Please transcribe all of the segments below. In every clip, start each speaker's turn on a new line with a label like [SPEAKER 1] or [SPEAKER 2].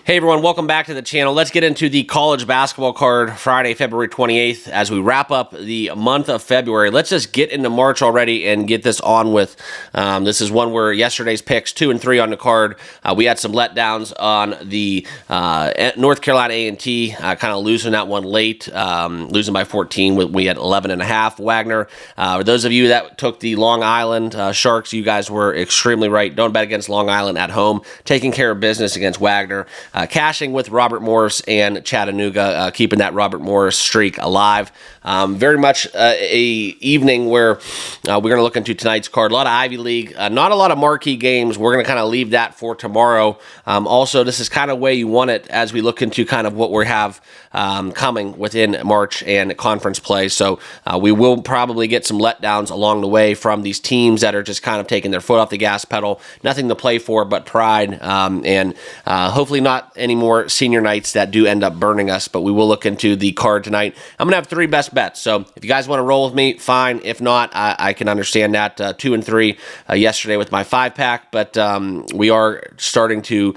[SPEAKER 1] Hey everyone, welcome back to the channel. Let's get into the college basketball card Friday, February 28th as we wrap up the month of February. Let's just get into March already and get this on with. This is one where yesterday's picks, 2 and 3 on the card. We had some letdowns on the North Carolina A&T, kind of losing that one late, losing by 14. We had 11.5. Wagner. For those of you that took the Long Island Sharks, you guys were extremely right. Don't bet against Long Island at home. Taking care of business against Wagner. Cashing with Robert Morris and Chattanooga, keeping that Robert Morris streak alive. Very much a evening where we're going to look into tonight's card. A lot of Ivy League, not a lot of marquee games. We're going to kind of leave that for tomorrow. Also, this is kind of way you want it as we look into kind of what we have coming within March and conference play. So we will probably get some letdowns along the way from these teams that are just kind of taking their foot off the gas pedal. Nothing to play for but pride, and hopefully not any more senior nights that do end up burning us, but we will look into the card tonight. I'm going to have 3 best bets, so if you guys want to roll with me, fine. If not, I can understand that. 2 and 3 yesterday with my 5-pack, but we are starting to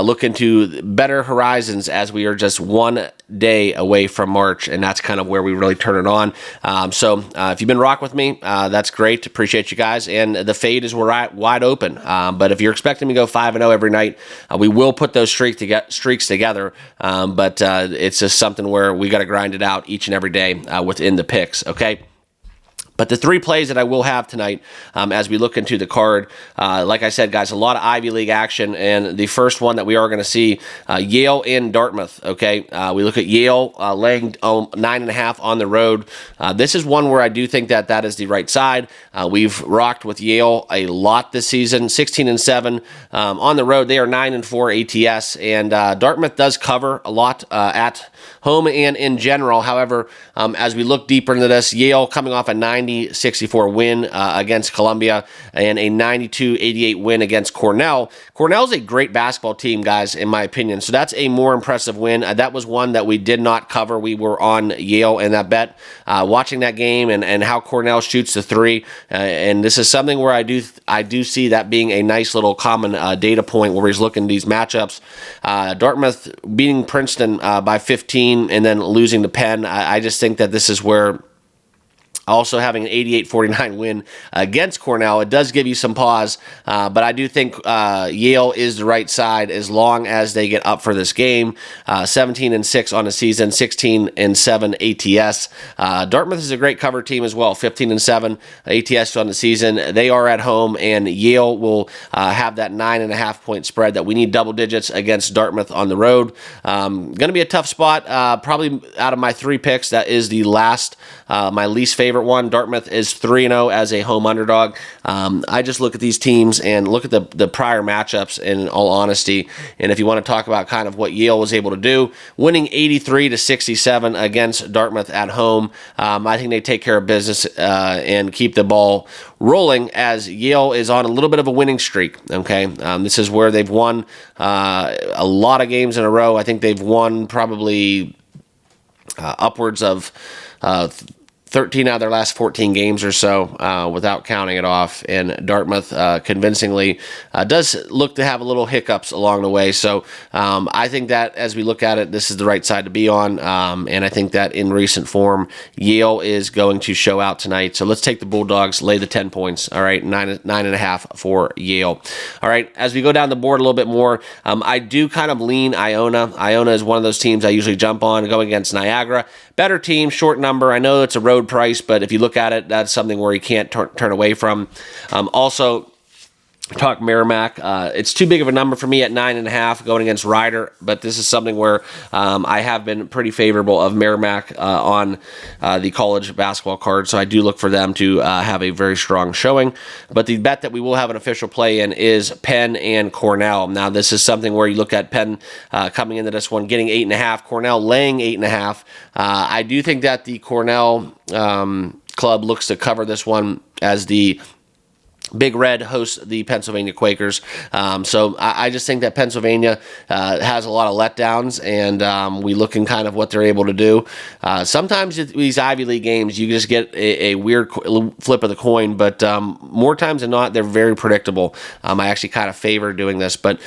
[SPEAKER 1] look into better horizons as we are just one day away from March, and that's kind of where we really turn it on. So if you've been rocking with me, that's great. Appreciate you guys, and the fade is wide open. But if you're expecting me to go 5-0 every night, we will put those streaks together, but it's just something where we got to grind it out each and every day within the picks, okay? But the 3 plays that I will have tonight as we look into the card, like I said, guys, a lot of Ivy League action, and the first one that we are going to see, Yale and Dartmouth, okay? We look at Yale laying 9.5 on the road. This is one where I do think that is the right side. We've rocked with Yale a lot this season, 16-7. On the road, they are 9-4 ATS, and Dartmouth does cover a lot at home and in general. However, as we look deeper into this, Yale coming off a 90-64 win against Columbia and a 92-88 win against Cornell. Cornell's a great basketball team, guys, in my opinion. So that's a more impressive win. That was one that we did not cover. We were on Yale in that bet. Watching that game and how Cornell shoots the 3, and this is something where I do see that being a nice little common data point where he's looking at these matchups. Dartmouth beating Princeton by 15 and then losing to Penn. I just think that this is where also having an 88-49 win against Cornell, it does give you some pause, but I do think Yale is the right side as long as they get up for this game. 17-6 on the season, 16-7 ATS. Dartmouth is a great cover team as well, 15-7 ATS on the season. They are at home, and Yale will have that 9.5-point spread that we need double digits against Dartmouth on the road. Going to be a tough spot. Probably out of my 3 picks, that is the last, my least favorite one. Dartmouth is 3-0 as a home underdog. I just look at these teams and look at the prior matchups in all honesty, and if you want to talk about kind of what Yale was able to do, winning 83-67 against Dartmouth at home, I think they take care of business and keep the ball rolling as Yale is on a little bit of a winning streak, okay? This is where they've won a lot of games in a row. I think they've won probably upwards of 13 out of their last 14 games or so without counting it off. And Dartmouth convincingly does look to have a little hiccups along the way. So I think that as we look at it, this is the right side to be on. And I think that in recent form, Yale is going to show out tonight. So let's take the Bulldogs, lay the 10 points. All right, 9.5 for Yale. All right, as we go down the board a little bit more, I do kind of lean Iona. Iona is one of those teams I usually jump on going against Niagara. Better team, short number. I know it's a road price, but if you look at it, that's something where you can't turn away from. Also, talk Merrimack. It's too big of a number for me at 9.5 going against Ryder, but this is something where I have been pretty favorable of Merrimack on the college basketball card, so I do look for them to have a very strong showing. But the bet that we will have an official play in is Penn and Cornell. Now, this is something where you look at Penn coming into this one, getting 8.5, Cornell laying 8.5. I do think that the Cornell club looks to cover this one as the Big Red hosts the Pennsylvania Quakers. So I just think that Pennsylvania has a lot of letdowns, and we look in kind of what they're able to do. Sometimes these Ivy League games, you just get a weird flip of the coin, but more times than not, they're very predictable. I actually kind of favor doing this, but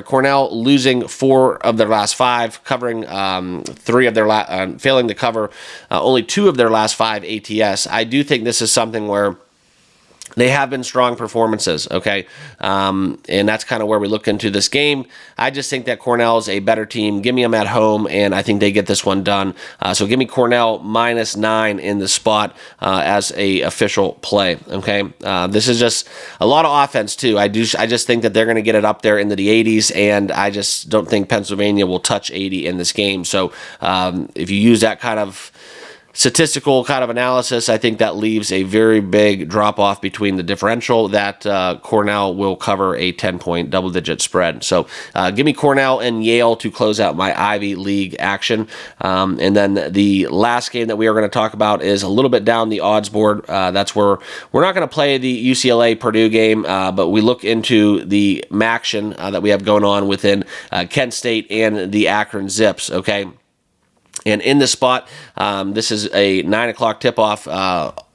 [SPEAKER 1] Cornell losing 4 of their last 5, covering 3 of their failing to cover only 2 of their last 5 ATS. I do think this is something where they have been strong performances, okay? And that's kind of where we look into this game. I just think that Cornell is a better team. Give me them at home, and I think they get this one done. So give me Cornell -9 in the spot as a official play, okay? This is just a lot of offense, too. I just think that they're going to get it up there into the 80s, and I just don't think Pennsylvania will touch 80 in this game. So if you use that kind of statistical kind of analysis, I think that leaves a very big drop-off between the differential that Cornell will cover a 10-point double-digit spread. So give me Cornell and Yale to close out my Ivy League action. And then the last game that we are going to talk about is a little bit down the odds board. That's where we're not going to play the UCLA-Purdue game, but we look into the MACtion that we have going on within Kent State and the Akron Zips, okay? And in this spot, this is a 9 o'clock tip-off.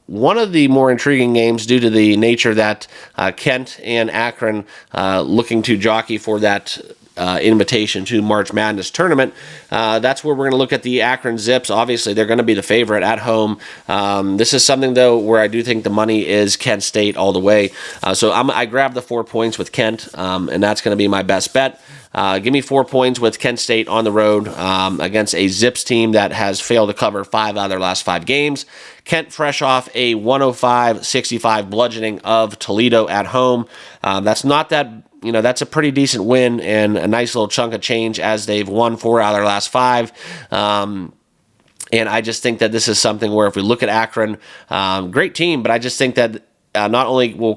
[SPEAKER 1] One of the more intriguing games due to the nature that Kent and Akron looking to jockey for that invitation to March Madness tournament. That's where we're going to look at the Akron Zips. Obviously, they're going to be the favorite at home. This is something, though, where I do think the money is Kent State all the way. So I grabbed the 4 points with Kent, and that's going to be my best bet. Give me 4 points with Kent State on the road against a Zips team that has failed to cover 5 out of their last 5 games. Kent fresh off a 105-65 bludgeoning of Toledo at home. That's not that, that's a pretty decent win and a nice little chunk of change as they've won 4 out of their last 5. And I just think that this is something where if we look at Akron, great team, but I just think that not only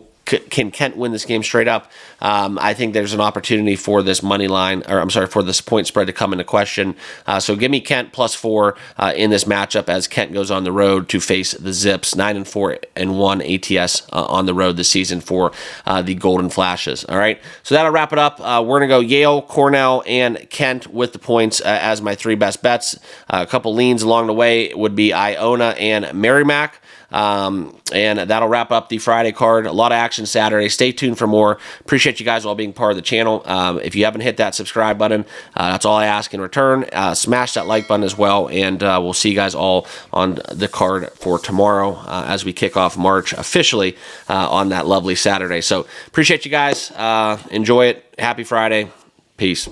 [SPEAKER 1] can Kent win this game straight up, I think there's an opportunity for this money line, for this point spread to come into question. So give me Kent +4 in this matchup as Kent goes on the road to face the Zips, 9-4-1 ATS on the road this season for the Golden Flashes. All right, so that'll wrap it up. We're going to go Yale, Cornell, and Kent with the points as my 3 best bets. A couple leans along the way would be Iona and Merrimack. And that'll wrap up the Friday card. A lot of action Saturday. Stay tuned for more. Appreciate you guys all being part of the channel. If you haven't hit that subscribe button, that's all I ask in return. Smash that like button as well, and we'll see you guys all on the card for tomorrow as we kick off March officially on that lovely Saturday. So appreciate you guys. Enjoy it. Happy Friday. Peace.